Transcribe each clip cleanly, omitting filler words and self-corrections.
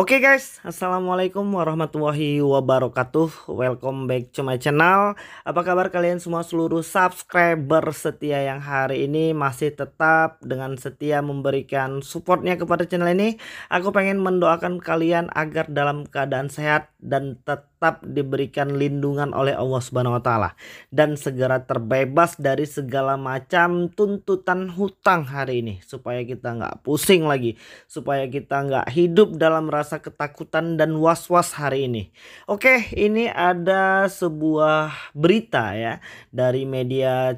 Oke guys, assalamualaikum warahmatullahi wabarakatuh. Welcome back to my channel. Apa kabar kalian semua seluruh subscriber setia yang hari ini masih tetap dengan setia memberikan supportnya kepada channel ini. Aku pengen mendoakan kalian agar dalam keadaan sehat dan tetap diberikan lindungan oleh Allah Subhanahu wa taala dan segera terbebas dari segala macam tuntutan hutang hari ini, supaya kita nggak pusing lagi, supaya kita nggak hidup dalam rasa ketakutan dan was-was hari ini. Oke, ini ada sebuah berita ya dari media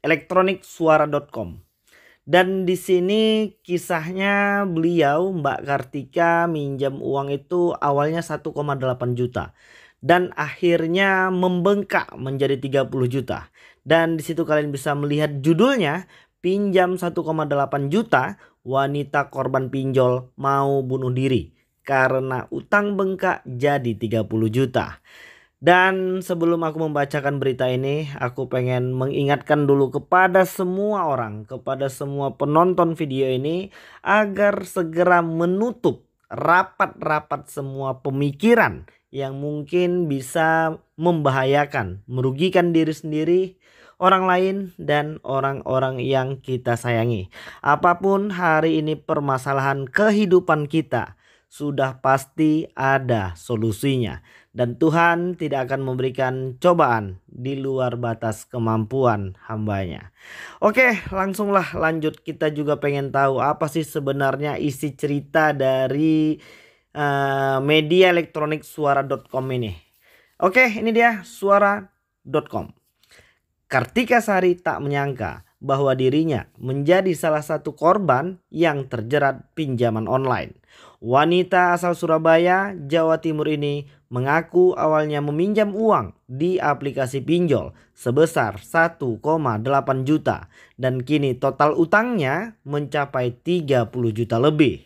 elektronik suara.com. Dan di sini kisahnya beliau Mbak Kartika minjam uang itu awalnya 1,8 juta dan akhirnya membengkak menjadi 30 juta. Dan di situ kalian bisa melihat judulnya, pinjam 1,8 juta, wanita korban pinjol mau bunuh diri karena utang bengkak jadi 30 juta. Dan sebelum aku membacakan berita ini, aku pengen mengingatkan dulu kepada semua orang, kepada semua penonton video ini, agar segera menutup rapat-rapat semua pemikiran yang mungkin bisa membahayakan, merugikan diri sendiri, orang lain, dan orang-orang yang kita sayangi. Apapun hari ini permasalahan kehidupan kita, sudah pasti ada solusinya. Dan Tuhan tidak akan memberikan cobaan di luar batas kemampuan hambanya. Oke, langsunglah lanjut. Kita juga pengen tahu apa sih sebenarnya isi cerita dari media elektronik suara.com ini. Oke, ini dia suara.com. Kartika Sari tak menyangka bahwa dirinya menjadi salah satu korban yang terjerat pinjaman online. Wanita asal Surabaya, Jawa Timur ini mengaku awalnya meminjam uang di aplikasi pinjol sebesar 1,8 juta dan kini total utangnya mencapai 30 juta lebih.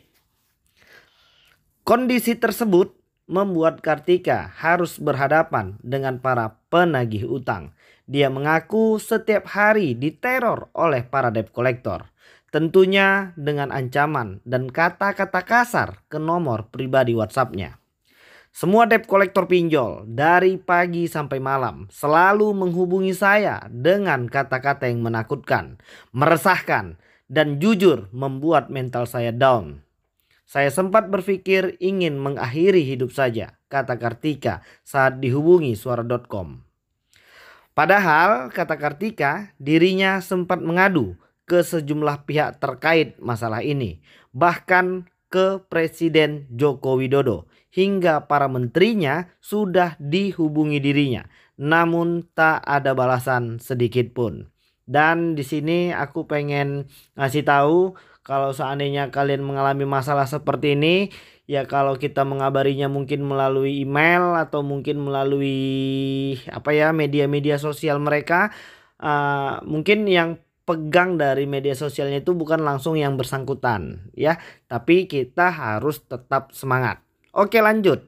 Kondisi tersebut membuat Kartika harus berhadapan dengan para penagih utang. Dia mengaku setiap hari diteror oleh para debt collector. Tentunya dengan ancaman dan kata-kata kasar ke nomor pribadi WhatsApp-nya. Semua debt collector pinjol dari pagi sampai malam selalu menghubungi saya dengan kata-kata yang menakutkan, meresahkan, dan jujur membuat mental saya down. Saya sempat berpikir ingin mengakhiri hidup saja, kata Kartika saat dihubungi suara.com. Padahal, kata Kartika, dirinya sempat mengadu ke sejumlah pihak terkait masalah ini, bahkan ke Presiden Joko Widodo, hingga para menterinya sudah dihubungi dirinya, namun tak ada balasan sedikit pun. Dan di sini aku pengen ngasih tahu, kalau seandainya kalian mengalami masalah seperti ini, ya kalau kita mengabarinya mungkin melalui email atau mungkin melalui media-media sosial mereka, mungkin yang pegang dari media sosialnya itu bukan langsung yang bersangkutan ya, tapi kita harus tetap semangat. Oke, lanjut.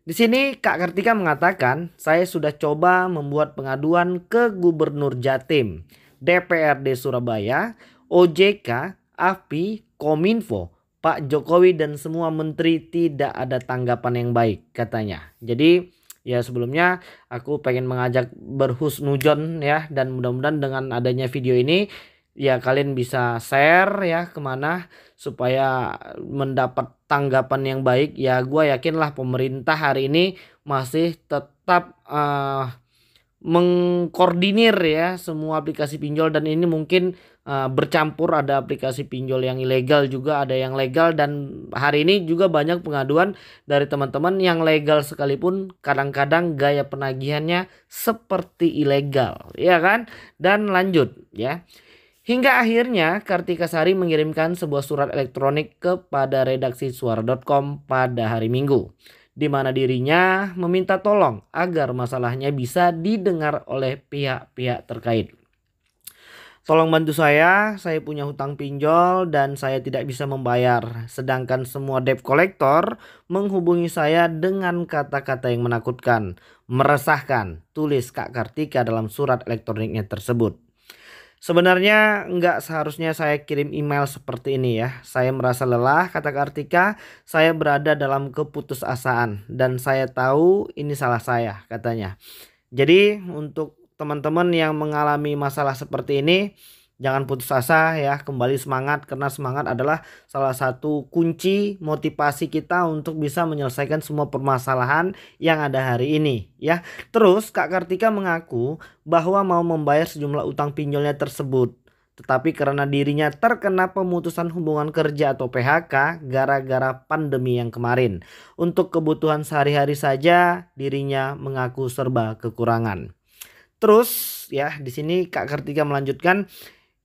Di sini Kak Kartika mengatakan, saya sudah coba membuat pengaduan ke Gubernur Jatim, DPRD Surabaya, OJK, API, Kominfo, Pak Jokowi dan semua menteri, tidak ada tanggapan yang baik katanya. Jadi ya sebelumnya aku pengen mengajak berhusnudzon ya, dan mudah-mudahan dengan adanya video ini ya kalian bisa share ya kemana supaya mendapat tanggapan yang baik. Ya gue yakinlah pemerintah hari ini masih tetap mengkoordinir ya semua aplikasi pinjol, dan ini mungkin bercampur, ada aplikasi pinjol yang ilegal juga ada yang legal, dan hari ini juga banyak pengaduan dari teman-teman yang legal sekalipun kadang-kadang gaya penagihannya seperti ilegal ya kan. Dan lanjut ya, hingga akhirnya Kartika Sari mengirimkan sebuah surat elektronik kepada redaksi suara.com pada hari Minggu, di mana dirinya meminta tolong agar masalahnya bisa didengar oleh pihak-pihak terkait. Tolong bantu saya punya hutang pinjol dan saya tidak bisa membayar. Sedangkan semua debt collector menghubungi saya dengan kata-kata yang menakutkan, meresahkan, tulis Kak Kartika dalam surat elektroniknya tersebut. Sebenarnya nggak seharusnya saya kirim email seperti ini ya. Saya merasa lelah, kata Kartika. Saya berada dalam keputusasaan dan saya tahu ini salah saya, katanya. Jadi untuk teman-teman yang mengalami masalah seperti ini, jangan putus asa ya, kembali semangat karena semangat adalah salah satu kunci motivasi kita untuk bisa menyelesaikan semua permasalahan yang ada hari ini ya. Terus Kak Kartika mengaku bahwa mau membayar sejumlah utang pinjolnya tersebut. Tetapi karena dirinya terkena pemutusan hubungan kerja atau PHK gara-gara pandemi yang kemarin. Untuk kebutuhan sehari-hari saja dirinya mengaku serba kekurangan. Terus ya di sini Kak Kartika melanjutkan,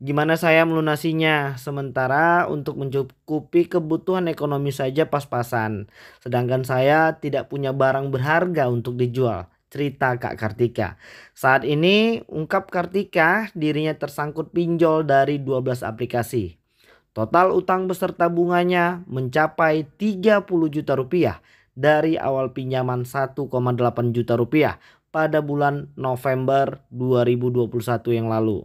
gimana saya melunasinya sementara untuk mencukupi kebutuhan ekonomi saja pas-pasan. Sedangkan saya tidak punya barang berharga untuk dijual. Cerita Kak Kartika. Saat ini ungkap Kartika dirinya tersangkut pinjol dari 12 aplikasi. Total utang beserta bunganya mencapai 30 juta rupiah dari awal pinjaman 1,8 juta rupiah pada bulan November 2021 yang lalu.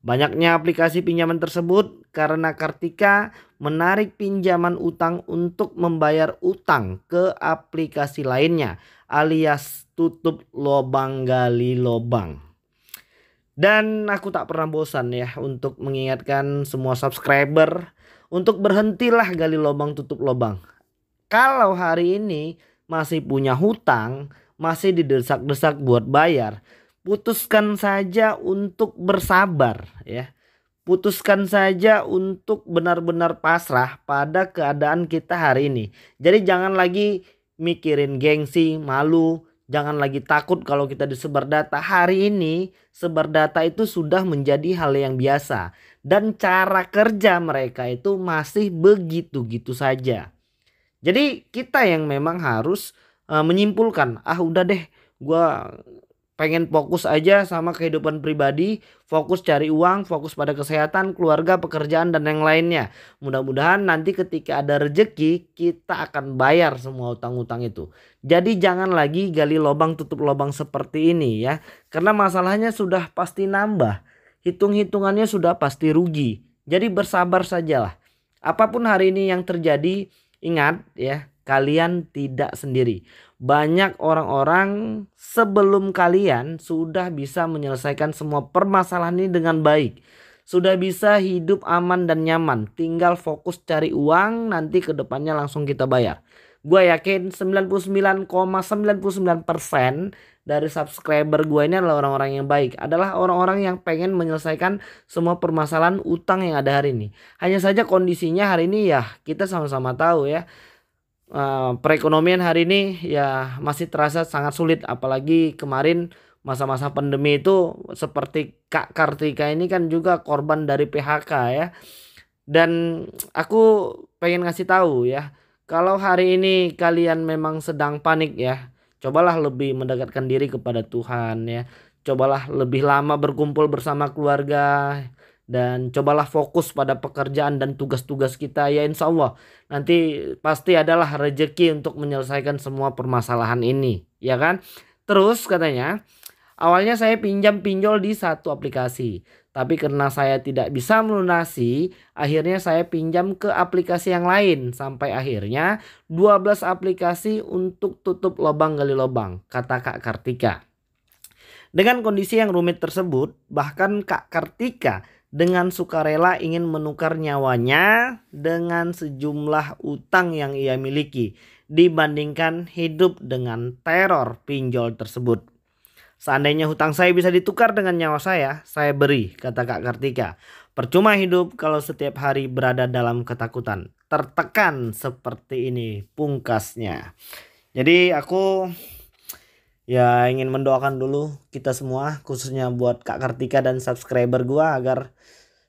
Banyaknya aplikasi pinjaman tersebut karena Kartika menarik pinjaman utang untuk membayar utang ke aplikasi lainnya alias tutup lobang gali lobang. Dan aku tak pernah bosan ya untuk mengingatkan semua subscriber untuk berhentilah gali lobang tutup lobang. Kalau hari ini masih punya hutang, masih didesak-desak buat bayar, putuskan saja untuk bersabar ya. Putuskan saja untuk benar-benar pasrah pada keadaan kita hari ini. Jadi jangan lagi mikirin gengsi, malu, jangan lagi takut kalau kita disebar data. Hari ini sebar data itu sudah menjadi hal yang biasa dan cara kerja mereka itu masih begitu-gitu saja. Jadi kita yang memang harus menyimpulkan, ah udah deh gua pengen fokus aja sama kehidupan pribadi, fokus cari uang, fokus pada kesehatan, keluarga, pekerjaan dan yang lainnya. Mudah-mudahan nanti ketika ada rezeki kita akan bayar semua utang-utang itu. Jadi jangan lagi gali lubang tutup lubang seperti ini ya. Karena masalahnya sudah pasti nambah. Hitung-hitungannya sudah pasti rugi. Jadi bersabar sajalah. Apapun hari ini yang terjadi, ingat ya, kalian tidak sendiri. Banyak orang-orang sebelum kalian sudah bisa menyelesaikan semua permasalahan ini dengan baik. Sudah bisa hidup aman dan nyaman. Tinggal fokus cari uang, nanti ke depannya langsung kita bayar. Gue yakin 99,99% dari subscriber gue ini adalah orang-orang yang baik. Adalah orang-orang yang pengen menyelesaikan semua permasalahan utang yang ada hari ini. Hanya saja kondisinya hari ini ya kita sama-sama tahu ya. Perekonomian hari ini ya masih terasa sangat sulit, apalagi kemarin masa-masa pandemi itu seperti Kak Kartika ini kan juga korban dari PHK ya. Dan aku pengen ngasih tahu ya, kalau hari ini kalian memang sedang panik ya, cobalah lebih mendekatkan diri kepada Tuhan ya. Cobalah lebih lama berkumpul bersama keluarga. Dan cobalah fokus pada pekerjaan dan tugas-tugas kita ya, insya Allah nanti pasti adalah rezeki untuk menyelesaikan semua permasalahan ini ya kan. Terus katanya awalnya saya pinjam pinjol di satu aplikasi, tapi karena saya tidak bisa melunasi akhirnya saya pinjam ke aplikasi yang lain sampai akhirnya 12 aplikasi untuk tutup lubang gali lubang, kata Kak Kartika. Dengan kondisi yang rumit tersebut bahkan Kak Kartika dengan sukarela ingin menukar nyawanya dengan sejumlah utang yang ia miliki dibandingkan hidup dengan teror pinjol tersebut. Seandainya hutang saya bisa ditukar dengan nyawa saya beri, kata Kak Kartika. Percuma hidup kalau setiap hari berada dalam ketakutan. Tertekan seperti ini pungkasnya. Jadi aku ya ingin mendoakan dulu kita semua, khususnya buat Kak Kartika dan subscriber gua, agar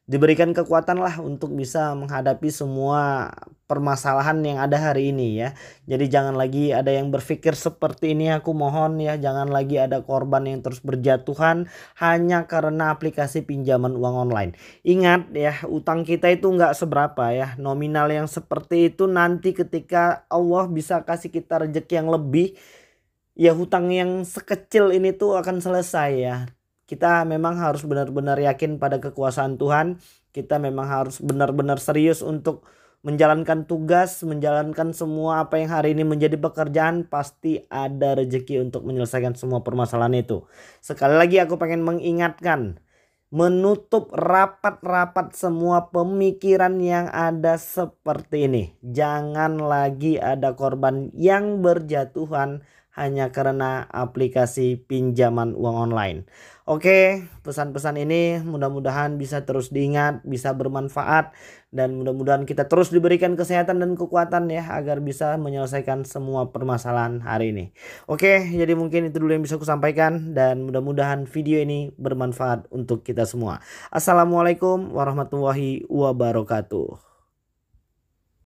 diberikan kekuatan lah untuk bisa menghadapi semua permasalahan yang ada hari ini ya. Jadi jangan lagi ada yang berpikir seperti ini, aku mohon ya. Jangan lagi ada korban yang terus berjatuhan hanya karena aplikasi pinjaman uang online. Ingat ya, utang kita itu nggak seberapa ya. Nominal yang seperti itu nanti ketika Allah bisa kasih kita rezeki yang lebih, ya hutang yang sekecil ini tuh akan selesai ya. kita memang harus benar-benar yakin pada kekuasaan Tuhan. Kita memang harus benar-benar serius untuk menjalankan tugas, menjalankan semua apa yang hari ini menjadi pekerjaan. Pasti ada rezeki untuk menyelesaikan semua permasalahan itu. Sekali lagi aku pengen mengingatkan, menutup rapat-rapat semua pemikiran yang ada seperti ini. Jangan lagi ada korban yang berjatuhan hanya karena aplikasi pinjaman uang online. Oke, pesan-pesan ini mudah-mudahan bisa terus diingat, bisa bermanfaat, dan mudah-mudahan kita terus diberikan kesehatan dan kekuatan ya, agar bisa menyelesaikan semua permasalahan hari ini. Oke, jadi mungkin itu dulu yang bisa aku sampaikan, dan mudah-mudahan video ini bermanfaat untuk kita semua. Assalamualaikum warahmatullahi wabarakatuh.